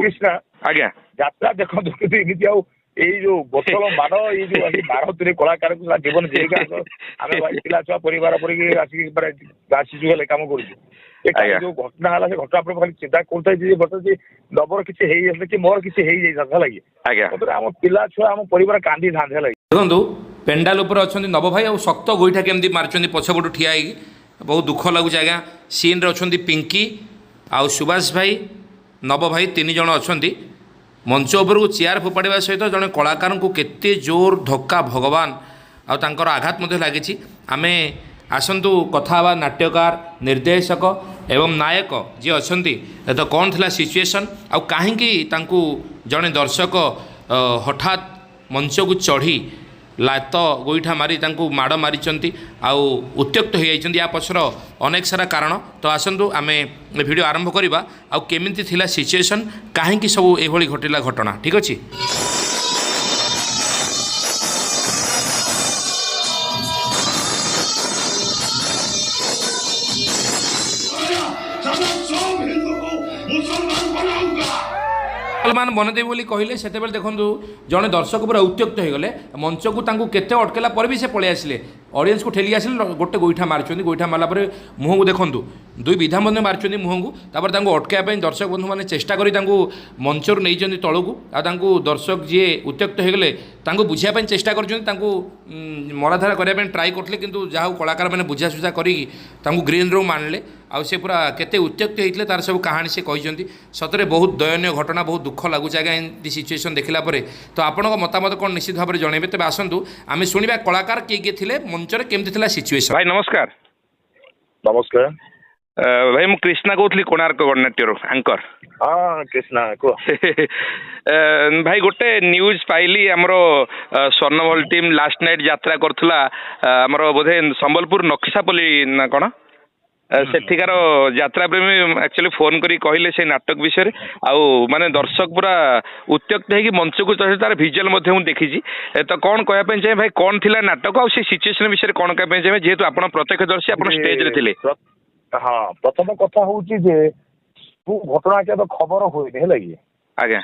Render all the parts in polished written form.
କୃଷ୍ଣା ଆଜ୍ଞା ଯାତ୍ରା ଦେଖନ୍ତୁ କିନ୍ତୁ ଏମିତି ଆଉ ଏଇ ଯୋଉ ବୋତଲ ମାଡ ଏଇ ଯୋଉ ମାରତୁରି କଳାକାରକୁ ଜୀବନ ଜୀବିକା ଆମେ ପିଲା ଛୁଆ ପରିବାର ପରିକି ଆସିକି ଆସିଛୁ ହେଲେ କାମ କରୁଛୁ ଯୋଉ ଘଟଣା ହେଲା ସେ ଘଟଣା ଉପରେ ଖାଲି ଚିନ୍ତା କରୁଥାଏ ଯେ ବର୍ତ୍ତମାନ ନବର କିଛି ହେଇଯାଇଥିଲା କି ମୋର କିଛି ହେଇଯାଇଥାନ୍ତା ହେଲା କି ଆମ ପିଲା ଛୁଆ ଆମ ପରିବାର କାନ୍ଦିଥାନ୍ତେ ହେଲା। ଦେଖନ୍ତୁ ପେଣ୍ଡାଲ ଉପରେ ଅଛନ୍ତି ନବ ଭାଇ ଆଉ ଶକ୍ତ ଗୋଇଠା କେମିତି ମାରୁଛନ୍ତି ପଛପଟୁ ଠିଆ ହେଇକି ବହୁତ ଦୁଃଖ ଲାଗୁଛି ଆଜ୍ଞା। ସିନ୍ରେ ଅଛନ୍ତି ପିଙ୍କି ଆଉ ସୁବାସ ଭାଇ ନବ ଭାଇ 3 ଜଣ ଅଛନ୍ତି। ମଞ୍ଚ ଉପରକୁ ଚେୟାର ଫୋପାଡ଼ିବା ସହିତ ଜଣେ କଳାକାରଙ୍କୁ କେତେ ଜୋର ଧକ୍କା ଭଗବାନ ଆଉ ତାଙ୍କର ଆଘାତ ମଧ୍ୟ ଲାଗିଛି। ଆମେ ଆସନ୍ତୁ କଥା ହେବା ନାଟ୍ୟକାର ନିର୍ଦ୍ଦେଶକ ଏବଂ ନାୟକ ଯିଏ ଅଛନ୍ତି ତ କ'ଣ ଥିଲା ସିଚୁଏସନ୍ ଆଉ କାହିଁକି ତାଙ୍କୁ ଜଣେ ଦର୍ଶକ ହଠାତ୍ ମଞ୍ଚକୁ ଚଢ଼ି ଲାତ ଗୋଇଠା ମାରି ତାଙ୍କୁ ମାଡ଼ ମାରିଛନ୍ତି ଆଉ ଉତ୍ତ୍ୟକ୍ତ ହୋଇଯାଇଛନ୍ତି। ୟା ପଛର ଅନେକ ସାରା କାରଣ। ତ ଆସନ୍ତୁ ଆମେ ଭିଡ଼ିଓ ଆରମ୍ଭ କରିବା ଆଉ କେମିତି ଥିଲା ସିଚୁଏସନ୍ କାହିଁକି ସବୁ ଏଭଳି ଘଟିଲା ଘଟଣା ଠିକ୍ ଅଛି। मुसलमान बनदे बोली कहले से देखूँ जड़े दर्शक पूरा उत्त्यक्त होगले मंच को केते अटकेला पर भी से पलि आसिले ऑडियंस को ठेली आसिले गोटे गोईठा मार्च गोईठा मारला मुँह को देखूँ 2 विधा बंधु मार्च मुँह को तापर अटकाई दर्शक बंधु मैंने चेष्टा करी मंचर नहीं तलू आ दर्शक जी उत्त्यक्त होगले बुझापी चेष्टा कर मराधारा करने ट्राए करते कि जहाँ कलाकार मैंने बुझासुझा कर ग्रीन रूम आणले आ से पूरा केते उत्त्यक्त होते तार सब कहानी से कहते सतरे बहुत दयनीय घटना बहुत दुख लगुच आज्ञा एमती सिचुएसन देखला तो आपण मतामत कौन निश्चित भाव में जनइबे। तेज आसतु आम शुणा कलाकार किए किए थे मंचर केमती सिचुएसन। भाई नमस्कार। नमस्कार भाई मु कृष्णा कहूली कोणार्क गणनाट्यर आंकर। हाँ कृष्णा भाई गोटे न्यूज पाइली आमर स्वर्णभल टीम लास्ट नाइट यात्रा करथुला आमर बोधे संबलपुर नक्सापल्ली ना कौन सेठिकार यात्रा प्रेमी एक्चुअली फोन करी कहले से नाटक विषय आउ माने दर्शक पूरा उत्त्यक्त है कि मंच को चढ़े तार भिजुआल मध्य मु देखी तो कौन कहवाई चाहिए भाई कौन थिला नाटक आ सिचुएशन विषय कौन कहवाई चाहिए जेहेतु आप प्रत्यक्षदर्शी आप स्टेज रे थिले। हाँ प्रथम कथा होची जे घटना के तो खबर हुए है कि आज्ञा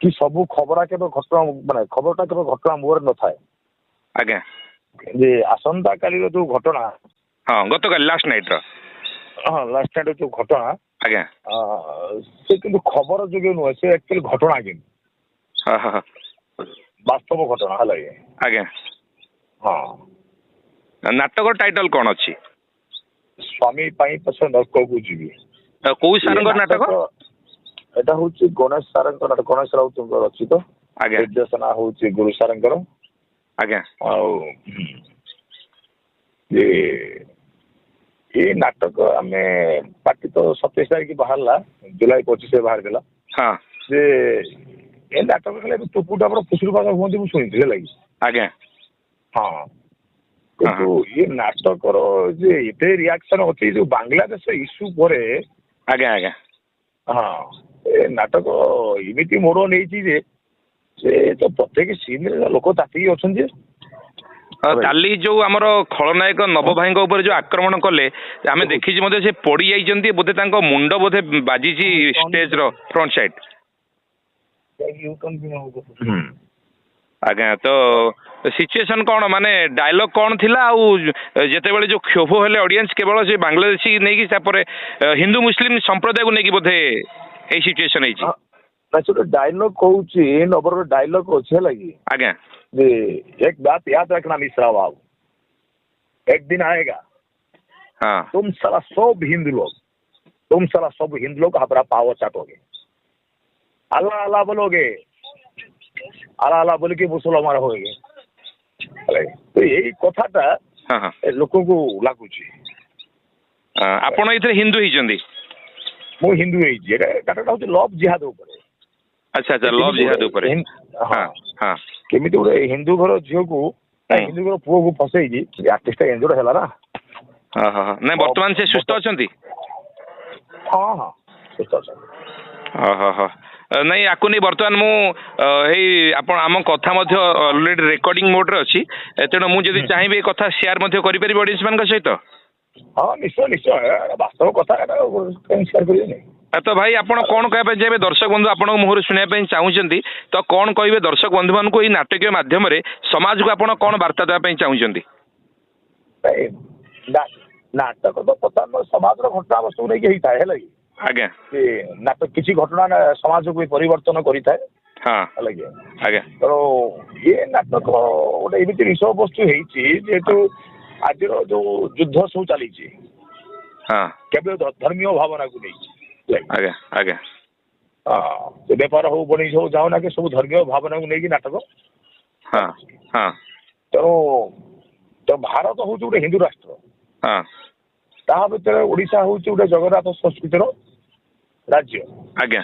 कि सब खबर के तो घटना माने खबरटा के घटना मोर न थाए आज्ञा जे आसंता काली जो घटना हाँ गत काली लास्ट नाइट रो हाँ लास्ट नाइट जो घटना आज्ञा से किंतु खबर जो नुहे से एक्चुअली घटना कि वास्तव घटना है आज्ञा। हाँ नाटक टाइटल कौन अच्छी स्वामी पाई पछे नरक को जीवी कौ सार नाटक एटा होची गणेश सार नाटक गणेश राउत रचित आज्ञा निर्देशना होची गुरु सारंकर आज्ञा ये नाटक आम पार्टी तो 27 तारीख बाहर जुलाई 25 बाहर गला हाँ जे ये नाटक कले टुपुटा पर फुसुर भाषा हुआ मुझे शुणी लगी आज्ञा हाँ किंतु ये नाटक जे एते रिएक्शन होती जो बांग्लादेश इश्यू परे आज्ञा आज्ञा हाँ ये नाटक इमिति मोड़ नहीं जे तो प्रत्येक सीन लोक ताती अच्छा काली जो आमर खलनायक नव भाई ऊपर जो आक्रमण कले आम देखी से पड़ जाइए बोधे मुंड बोधे बाजी स्टेज रो फ्रंट साइड आज्ञा। तो सिचुएशन कौन माने डायलॉग कौन थिला आउ जेते बेले जो क्षोभ हेले ऑडियंस केवल से बांग्लादेशी नहीं कि हिंदू मुस्लिम संप्रदाय को नहीं बोधे ए सिचुएशन है डायलॉग कहूँ नबर डायलॉग अच्छे लगी आज्ञा जे एक बात याद रखना मिश्रा बाबू एक दिन आएगा हाँ तुम सारा सब हिंदू लोग हमारा पावर चाटोगे अल्लाह अल्लाह बोलोगे अल्लाह अल्लाह बोल के मुसलमान होगे तो यही कथाटा हाँ लोक को लगुच आपण इधर हिंदू ही मु हिंदू हूँ लव जिहाद ऊपर अच्छा अच्छा लव जिहाद ऊपर हाँ हाँ केमिति गोटे हिंदू घर झील को हिंदू घर पुओ को फसई आर्टिस्ट इंजोर्ड है ना हाँ हाँ नहीं वर्तमान से सुस्थ अच्छा हाँ हाँ सुस्थ अच्छा हाँ हाँ नहीं आपको नहीं बर्तमान मुझे आम कथा ऑलरेडी रेकर्डिंग मोड रे अच्छी तेणु मुझे चाहिए कथा शेयर करें ऑडियंस मान सहित हाँ निश्चय निश्चय वास्तव कथा शेयर करें तो भाई आपण कौन कहबे जे दर्शक बंधु आपण मुहर सुनिया चाहूचंदी तो कौन कहबे दर्शक बंधु मान को नाटकीय माध्यम रे समाज को आपण कौन वार्ता देबा चाहूचंदी? नाटक तो प्रथम समाज घटना वस्तु नहीं होता है आज्ञा नाटक किसी घटना समाज को परिवर्तन करें हाँ आज्ञा तो ये नाटक गोटे एमती विषय वस्तु जेहेतु आज जो युद्ध सब चली हाँ केवल धर्मीय भावना को नहीं आज्ञा आज्ञा हाँ बेपार हो बणिज हो जाओ ना कि सब धर्मीय भावना को लेकिन नाटक हाँ हाँ तो भारत हूँ गोटे हिंदू राष्ट्र हाँ ता भर ओडिशा हूँ गोटे जगन्नाथ संस्कृतिर राज्य आज्ञा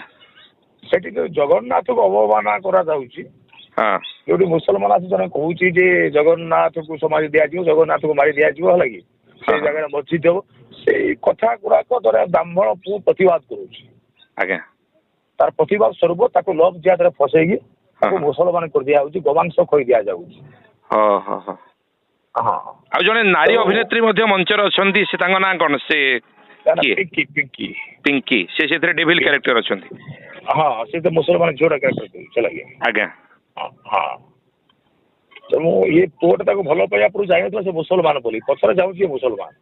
सेठी जगन्नाथ को अवमानना करा जाउची हाँ जो मुसलमान आसी जन कहूँ जगन्नाथ को समाज दिया जगन्नाथ को मारी दिया है से जगह मस्जिद हो से कथा गुड़ाक द्वारा ब्राह्मण को प्रतिवाद करुच्ची आज्ञा तार प्रतिवाद स्वरूप ताको लव जिहाद फसैकी मुसलमान कर दिया गोमांस खई दिया जाउची हाँ हाँ हाँ हाँ आ जने नारी अभिनेत्री मध्य मंचर अछंती से तांग ना कोन से पिंकी पिंकी पिंकी से डेविल कैरेक्टर अछंती हाँ से तो मुसलमान जोड़ा कैरेक्टर चला गया आज्ञा हाँ तो मु ये पुअटा भल पाइबा पूर्व जाइए से मुसलमान बोली पछरे जाऊँ मुसलमान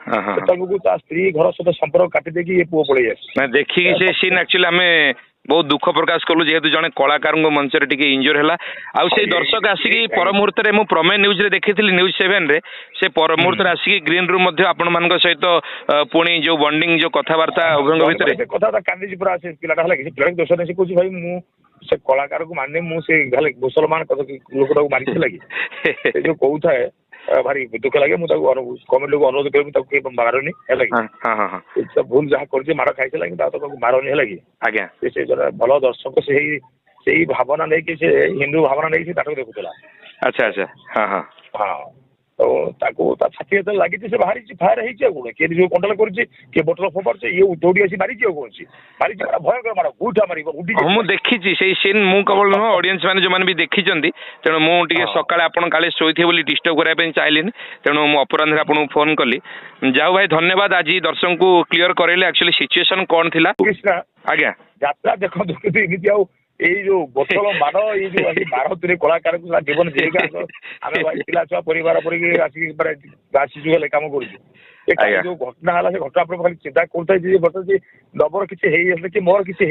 स्त्री घर सहित संपर्क काटी देकी ये पुओ पड़े मैं देखिए से सीन एक्चुअली हमें बहुत दुख प्रकाश कलु जेहेतु जने कलाकार मंच रे टिके इंजर हैला आ से दर्शक आसिकी पर मुहूर्त रे मु प्रमेय न्यूज रे देखिथिली न्यूज 7 रे से पर मुहूर्त रे आसिकी ग्रीन रूम मध्ये आपण मानक सहित पुणी जो बॉन्डिंग जो कथावार्ता अभंग भितर कथा कांदी पुरा से पिलाटा हला कि पिलाटा दोष नहीं कहूँ भाई मु से कलाकार को माने मु से घाले मुसलमान लोकटा को मारी लगी जो कहू था भारी दुख लगे मुझे कमेंट लोग अनुरोध कर मारनी है भूल जहाँ कर मार खाई मारनी है आज्ञा से भल दर्शक से भावना नहीं कि हिंदू भावना नहीं से नाटक देखुला अच्छा अच्छा हाँ हाँ हाँ तो छाती जो लगी से बाहरी फायर हो किए जो कंट्रोल कर बोतल फोपाड़े ये दौड़ी आसी मारी कौन मारी भयंकर मार गुठा मार मुझे देखी से सीन मु केवल नुह ऑडियंस मैंने जो मैंने भी देखी तेणु मुझे सकाଳେ ଆପଣ କାଳେ ଶୋଇଥିବେ ବୋଲି डिस्टर्ब କରିବା ପାଇଁ ଚାହିଁଲିନି ତେଣୁ ମୁଁ ଅପରାହ୍ନରେ ଆପଣଙ୍କୁ फोन कली जाओ भाई धन्यवाद आज दर्शक को क्लियर करेले एक्चुअली सिचुएशन कौन थिला आज्ञा यात्रा देखो एमती आउ जो बोतल मार ये जो मारतुरी कलाकार को जीवन जीविका आम पिला छुआ परिवार आसिक कम कर जो घटना है से घटना पर खाली चिंता करते नबर किसी कि मोर किसी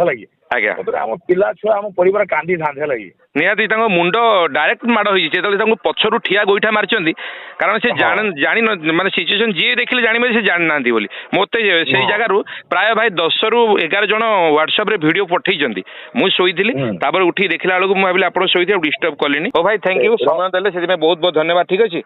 लगी आम पिला छुआ आम परिवार कांदी था लगी निहाती मुंड डायरेक्ट माड़ हो पछरू ठिया गोईठा मारी कारण से जानी माने सिचुएशन जी देखिले जानिबे से जानि नांती बोली मते से जगह रु प्राय भाई 10 रु 11 जन व्हाट्सएप रे वीडियो पठेइचंती मु सोईथिली तापर उठी देखिला बेलू मुझे आप सोईथे डिस्टर्ब कलिनी ओ भाई थैंक यू समय देले से बहुत बहुत धन्यवाद ठीक अछि।